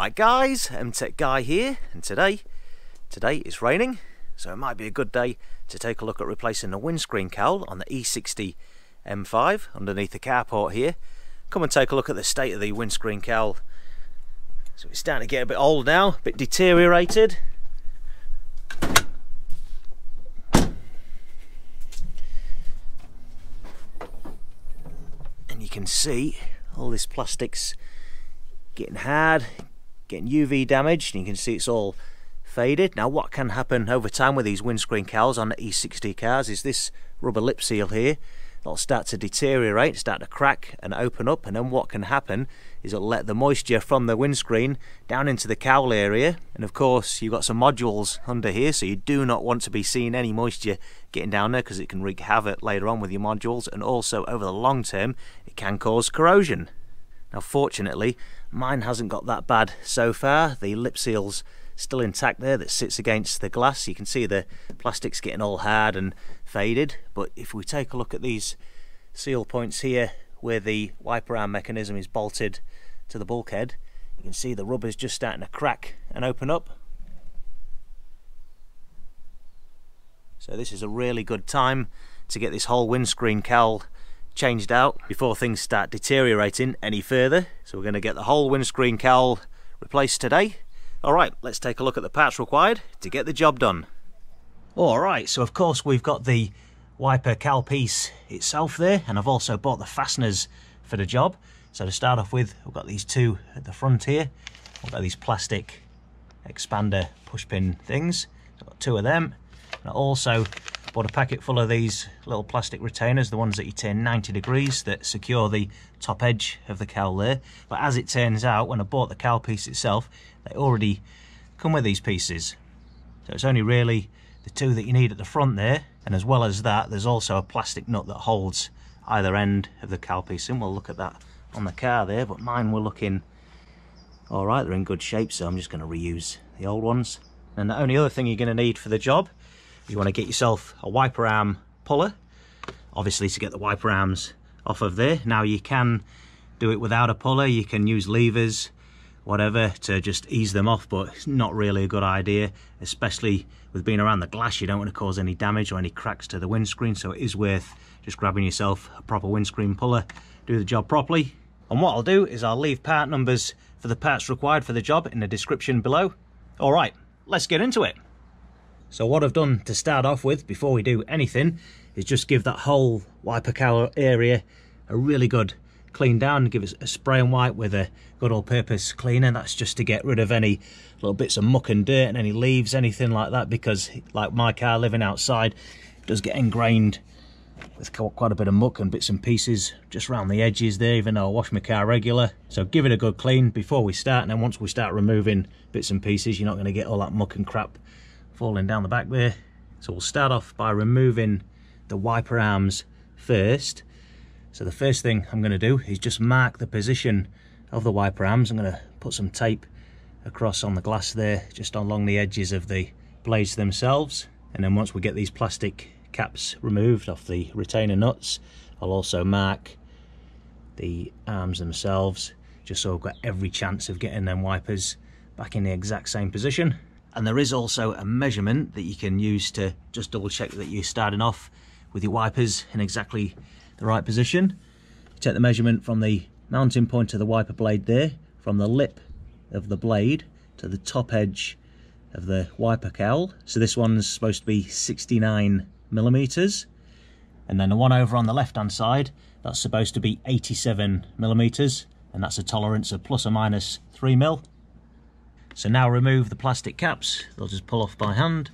Alright guys, MTech Guy here, and today it's raining, so it might be a good day to take a look at replacing the windscreen cowl on the E60 M5 underneath the carport here. Come and take a look at the state of the windscreen cowl. So it's starting to get a bit old now, a bit deteriorated. And you can see all this plastic's getting hard, getting UV damaged, and you can see it's all faded. Now what can happen over time with these windscreen cowls on the E60 cars is this rubber lip seal here, that'll start to deteriorate, start to crack and open up, and then what can happen is it'll let the moisture from the windscreen down into the cowl area, and of course you've got some modules under here, so you do not want to be seeing any moisture getting down there because it can wreak havoc later on with your modules, and also over the long term it can cause corrosion. Now fortunately mine hasn't got that bad so far. The lip seal's still intact there that sits against the glass. You can see the plastic's getting all hard and faded, but if we take a look at these seal points here where the wiper arm mechanism is bolted to the bulkhead, you can see the rubber's just starting to crack and open up. So this is a really good time to get this whole windscreen cowl changed out before things start deteriorating any further. So we're going to get the whole windscreen cowl replaced today. Alright, let's take a look at the parts required to get the job done. Alright, so of course we've got the wiper cowl piece itself there, and I've also bought the fasteners for the job. So to start off with, we've got these two at the front here. We've got these plastic expander pushpin things. I've got two of them. And I also bought a packet full of these little plastic retainers, the ones that you turn 90 degrees that secure the top edge of the cowl there. But as it turns out, when I bought the cowl piece itself, they already come with these pieces. So it's only really the two that you need at the front there, and as well as that there's also a plastic nut that holds either end of the cowl piece, and we'll look at that on the car there, but mine were looking alright, they're in good shape, so I'm just going to reuse the old ones. And the only other thing you're going to need for the job, you want to get yourself a wiper arm puller, obviously to get the wiper arms off of there. Now you can do it without a puller, you can use levers, whatever, to just ease them off, but it's not really a good idea, especially with being around the glass. You don't want to cause any damage or any cracks to the windscreen, so it is worth just grabbing yourself a proper windscreen puller, do the job properly. And what I'll do is I'll leave part numbers for the parts required for the job in the description below. Alright, let's get into it. So what I've done to start off with before we do anything is just give that whole wiper cowl area a really good clean down, give it a spray and wipe with a good all-purpose cleaner. That's just to get rid of any little bits of muck and dirt and any leaves, anything like that, because like my car living outside, it does get ingrained with quite a bit of muck and bits and pieces just around the edges there, even though I wash my car regular. So give it a good clean before we start, and then once we start removing bits and pieces, you're not going to get all that muck and crap falling down the back there. So we'll start off by removing the wiper arms first. So the first thing I'm going to do is just mark the position of the wiper arms. I'm going to put some tape across on the glass there, just along the edges of the blades themselves. And then once we get these plastic caps removed off the retainer nuts, I'll also mark the arms themselves, just so I've got every chance of getting them wipers back in the exact same position. And there is also a measurement that you can use to just double check that you're starting off with your wipers in exactly the right position. You take the measurement from the mounting point of the wiper blade there, from the lip of the blade to the top edge of the wiper cowl. So this one's supposed to be 69 millimeters, and then the one over on the left hand side, that's supposed to be 87 millimeters, and that's a tolerance of plus or minus 3 mil. So now remove the plastic caps, they'll just pull off by hand.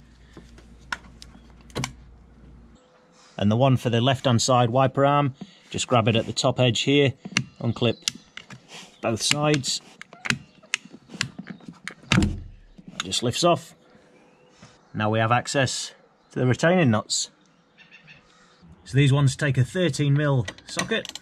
And the one for the left hand side wiper arm, just grab it at the top edge here, unclip both sides. That just lifts off. Now we have access to the retaining nuts. So these ones take a 13 mil socket.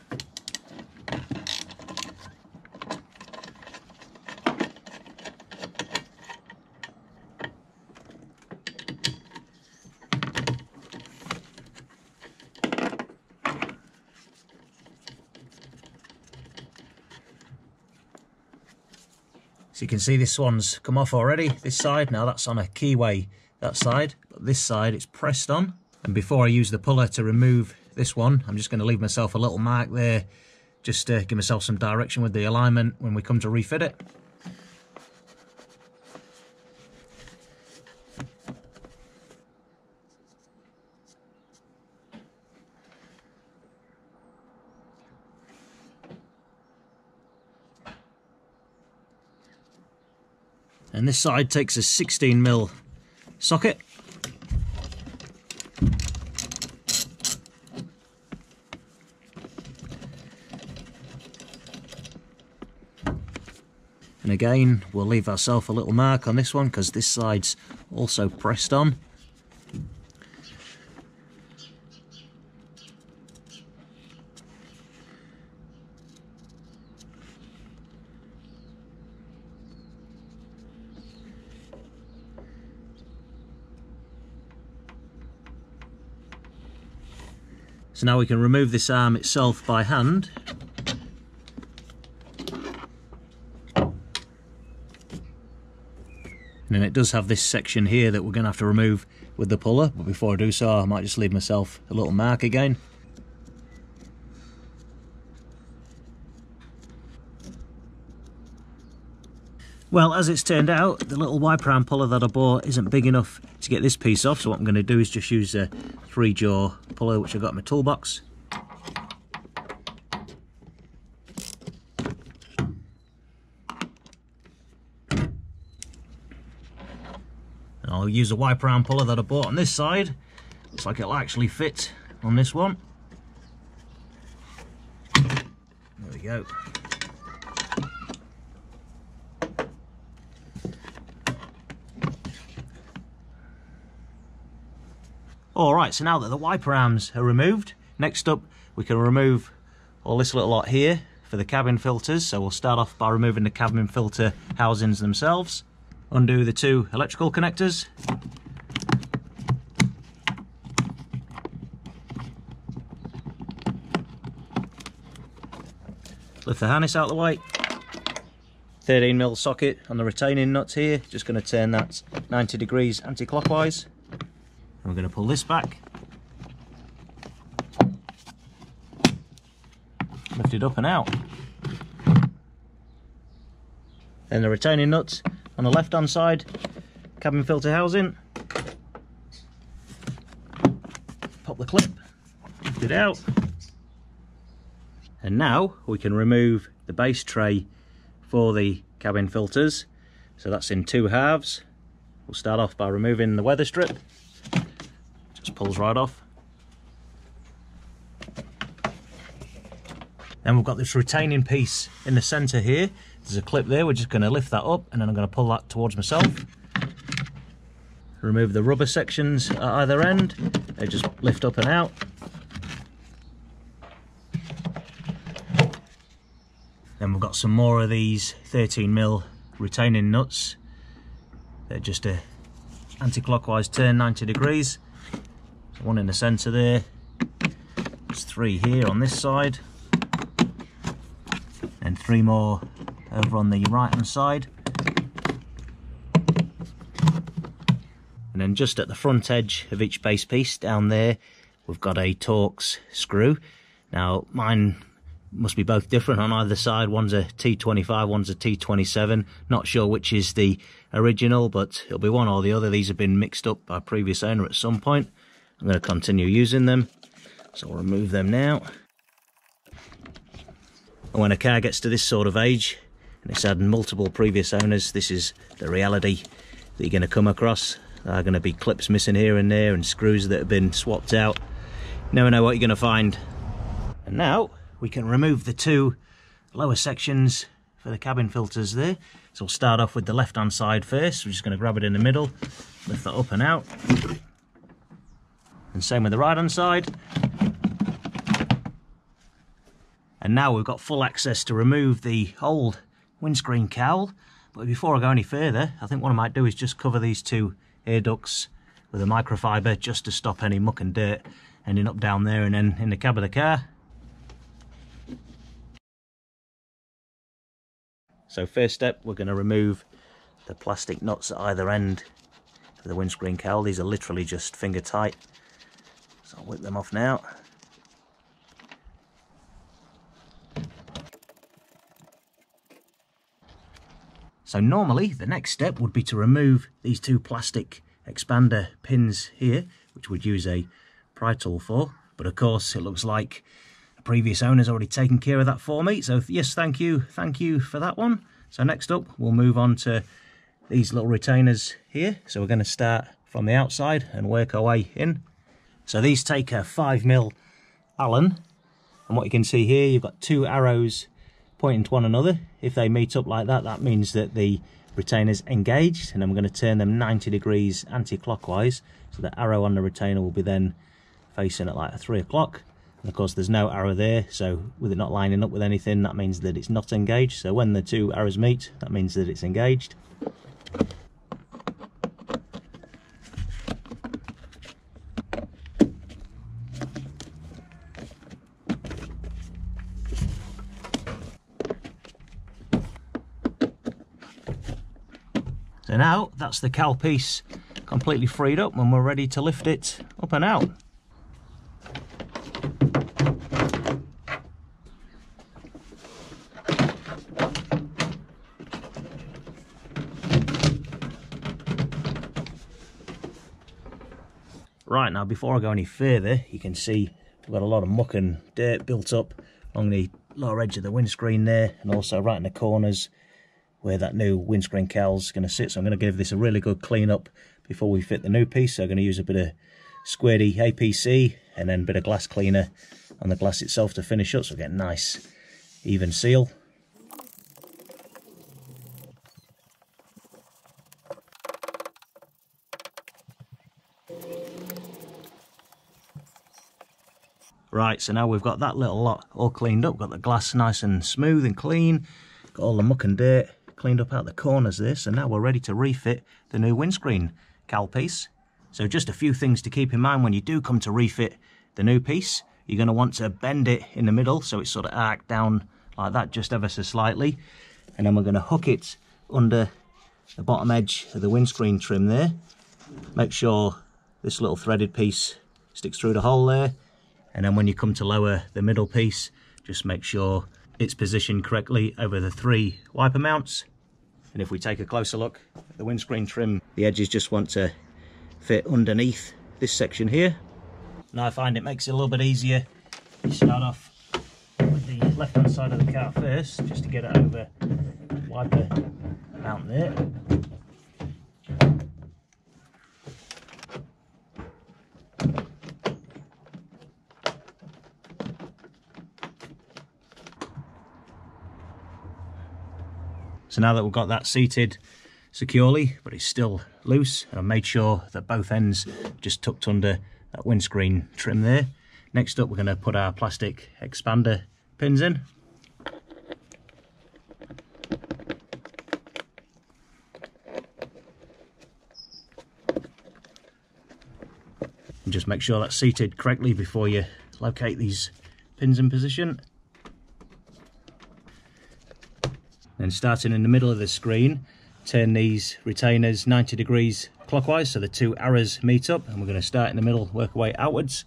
So you can see this one's come off already, this side. Now that's on a keyway, that side, but this side it's pressed on. And before I use the puller to remove this one, I'm just going to leave myself a little mark there, just to give myself some direction with the alignment when we come to refit it. And this side takes a 16mm socket. And again, we'll leave ourselves a little mark on this one because this side's also pressed on. So now we can remove this arm itself by hand. And then it does have this section here that we're going to have to remove with the puller, but before I do so I might just leave myself a little mark again. Well, as it's turned out, the little wiper arm puller that I bought isn't big enough to get this piece off, so what I'm going to do is just use a 3-jaw puller which I've got in my toolbox. And I'll use a wiper arm puller that I bought on this side. Looks like it'll actually fit on this one. There we go. Alright, so now that the wiper arms are removed, next up we can remove all this little lot here for the cabin filters. So we'll start off by removing the cabin filter housings themselves. Undo the 2 electrical connectors. Lift the harness out of the way. 13mm socket on the retaining nuts here, just going to turn that 90 degrees anti-clockwise. We're going to pull this back, lift it up and out. Then the retaining nuts on the left hand side, cabin filter housing. Pop the clip, lift it out. And now we can remove the base tray for the cabin filters. So that's in 2 halves. We'll start off by removing the weather strip. Just pulls right off. Then we've got this retaining piece in the centre here. There's a clip there, we're just going to lift that up and then I'm going to pull that towards myself. Remove the rubber sections at either end. They just lift up and out. Then we've got some more of these 13mm retaining nuts. They're just a anti-clockwise turn 90 degrees. So one in the centre there. There's 3 here on this side. And 3 more over on the right hand side. And then just at the front edge of each base piece down there, we've got a Torx screw. Now mine must be both different on either side. One's a T25, one's a T27. Not sure which is the original, but it'll be one or the other. These have been mixed up by a previous owner at some point. I'm going to continue using them, so I'll remove them now. And when a car gets to this sort of age, and it's had multiple previous owners, this is the reality that you're going to come across. There are going to be clips missing here and there and screws that have been swapped out. You never know what you're going to find. And now we can remove the 2 lower sections for the cabin filters there. So we'll start off with the left hand side first. We're just going to grab it in the middle, lift that up and out. And same with the right hand side. And now we've got full access to remove the old windscreen cowl. But before I go any further, I think what I might do is just cover these 2 air ducts with a microfiber just to stop any muck and dirt ending up down there and then in the cab of the car. So first step, we're going to remove the plastic nuts at either end of the windscreen cowl. These are literally just finger tight. So I'll whip them off now. So normally the next step would be to remove these two plastic expander pins here, which we'd use a pry tool for, but of course it looks like the previous owner's already taken care of that for me, so yes, thank you for that one. So next up we'll move on to these little retainers here. So we're going to start from the outside and work our way in. So these take a 5mm Allen, and what you can see here, you've got two arrows pointing to one another. If they meet up like that, that means that the retainer's engaged, and I'm going to turn them 90 degrees anti-clockwise, so the arrow on the retainer will be then facing at like 3 o'clock. And of course there's no arrow there, so with it not lining up with anything, that means that it's not engaged. So when the two arrows meet, that means that it's engaged. So now that's the cowl piece completely freed up, and we're ready to lift it up and out. Right, now before I go any further, you can see we've got a lot of muck and dirt built up along the lower edge of the windscreen there, and also right in the corners where that new windscreen cowl's going to sit. So I'm going to give this a really good clean up before we fit the new piece. So I'm going to use a bit of squirty APC and then a bit of glass cleaner on the glass itself to finish up, so we get a nice even seal. Right, so now we've got that little lot all cleaned up, got the glass nice and smooth and clean, got all the muck and dirt cleaned up out the corners there, so now we're ready to refit the new windscreen cowl piece. So just a few things to keep in mind when you do come to refit the new piece. You're going to want to bend it in the middle so it's sort of arced down like that, just ever so slightly, and then we're going to hook it under the bottom edge of the windscreen trim there. Make sure this little threaded piece sticks through the hole there, and then when you come to lower the middle piece, just make sure it's positioned correctly over the 3 wiper mounts. And if we take a closer look at the windscreen trim, the edges just want to fit underneath this section here. Now I find it makes it a little bit easier. You start off with the left hand side of the car first, just to get it over the wiper mount there. So now that we've got that seated securely, but it's still loose, and I made sure that both ends just tucked under that windscreen trim there. Next up, we're going to put our plastic expander pins in. And just make sure that's seated correctly before you locate these pins in position. Then starting in the middle of the screen, turn these retainers 90 degrees clockwise so the two arrows meet up, and we're going to start in the middle, work our way outwards.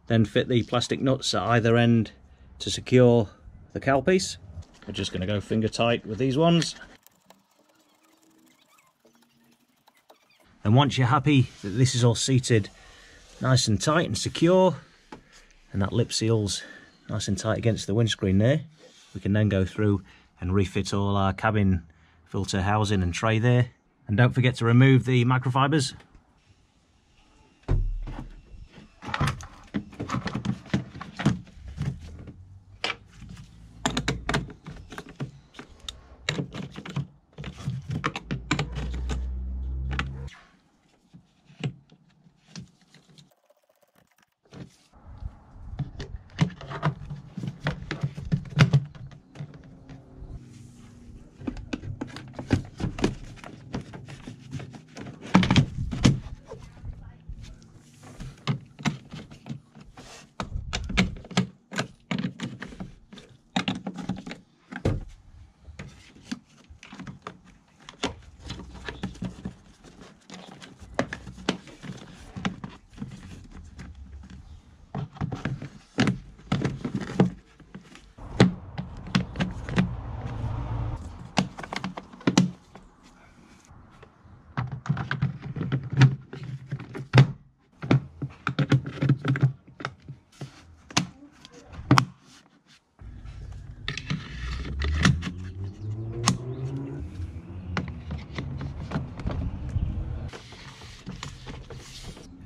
Then fit the plastic nuts at either end to secure the cowl piece. We're just going to go finger tight with these ones. And once you're happy that this is all seated nice and tight and secure, and that lip seal's nice and tight against the windscreen there, we can then go through and refit all our cabin filter housing and tray there. And don't forget to remove the microfibers.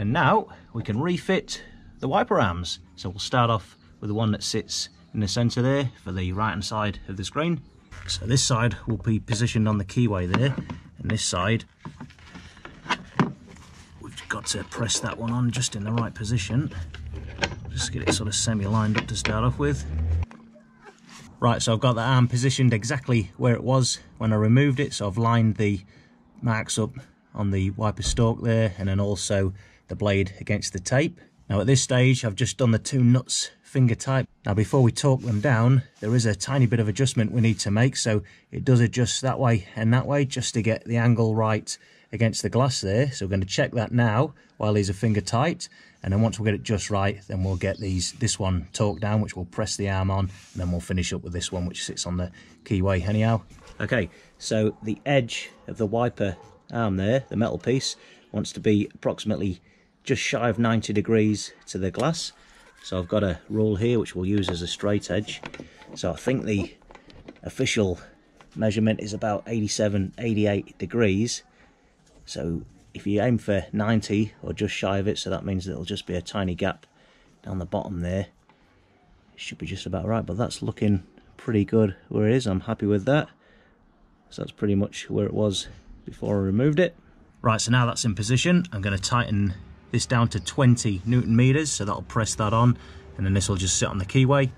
And now we can refit the wiper arms. So we'll start off with the one that sits in the centre there for the right hand side of the screen. So this side will be positioned on the keyway there, and this side we've got to press that one on just in the right position. Just get it sort of semi-lined up to start off with. Right, so I've got the arm positioned exactly where it was when I removed it, so I've lined the marks up on the wiper stalk there, and then also the blade against the tape. Now at this stage I've just done the two nuts finger type. Now before we torque them down, there is a tiny bit of adjustment we need to make, so it does adjust that way and that way just to get the angle right against the glass there. So we're going to check that now while these are finger tight, and then once we get it just right, then we'll get this one torqued down, which we'll press the arm on, and then we'll finish up with this one which sits on the keyway anyhow. Okay, so the edge of the wiper arm there, the metal piece, wants to be approximately just shy of 90 degrees to the glass. So I've got a rule here which we'll use as a straight edge. So I think the official measurement is about 87, 88 degrees. So if you aim for 90 or just shy of it, so that means that it'll just be a tiny gap down the bottom there. It should be just about right, but that's looking pretty good where it is. I'm happy with that. So that's pretty much where it was before I removed it. Right, so now that's in position, I'm going to tighten this down to 20 Newton meters, so that'll press that on, and then this will just sit on the keyway.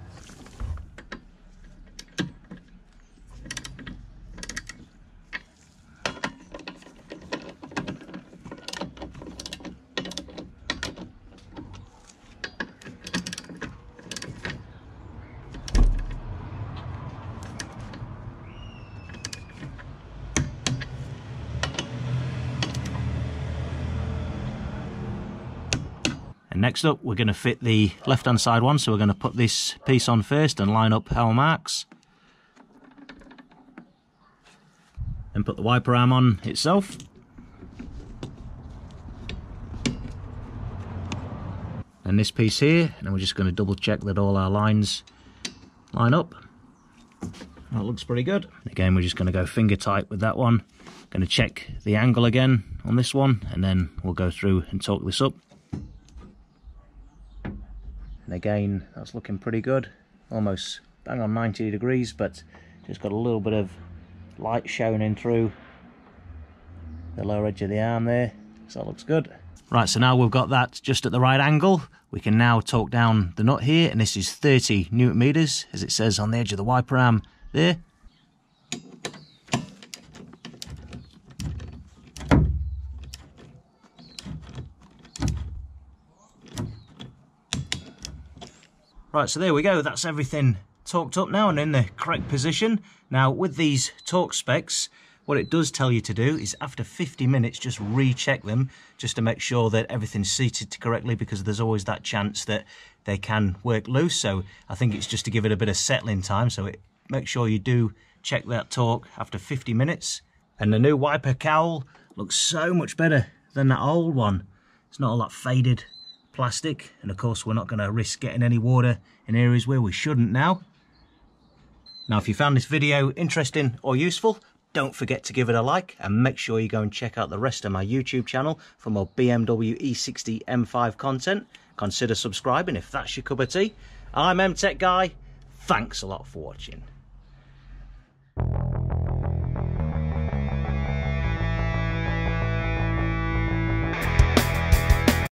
Next up, we're going to fit the left-hand side one, so we're going to put this piece on first and line up our marks. Then put the wiper arm on itself. And this piece here, and then we're just going to double check that all our lines line up. That looks pretty good. Again, we're just going to go finger tight with that one. Going to check the angle again on this one, and then we'll go through and torque this up. And again, that's looking pretty good, almost bang on 90 degrees, but just got a little bit of light showing through the lower edge of the arm there, so that looks good. Right, so now we've got that just at the right angle, we can now torque down the nut here, and this is 30 Newton meters, as it says on the edge of the wiper arm there. Right, so there we go, that's everything torqued up now and in the correct position. Now with these torque specs, what it does tell you to do is after 50 minutes just recheck them just to make sure that everything's seated correctly, because there's always that chance that they can work loose. So I think it's just to give it a bit of settling time, so make sure you do check that torque after 50 minutes. And the new wiper cowl looks so much better than that old one. It's not all that faded plastic, and of course we're not going to risk getting any water in areas where we shouldn't now. Now if you found this video interesting or useful, don't forget to give it a like, and make sure you go and check out the rest of my YouTube channel for more BMW E60 M5 content. Consider subscribing if that's your cup of tea. I'm M Tech Guy, thanks a lot for watching.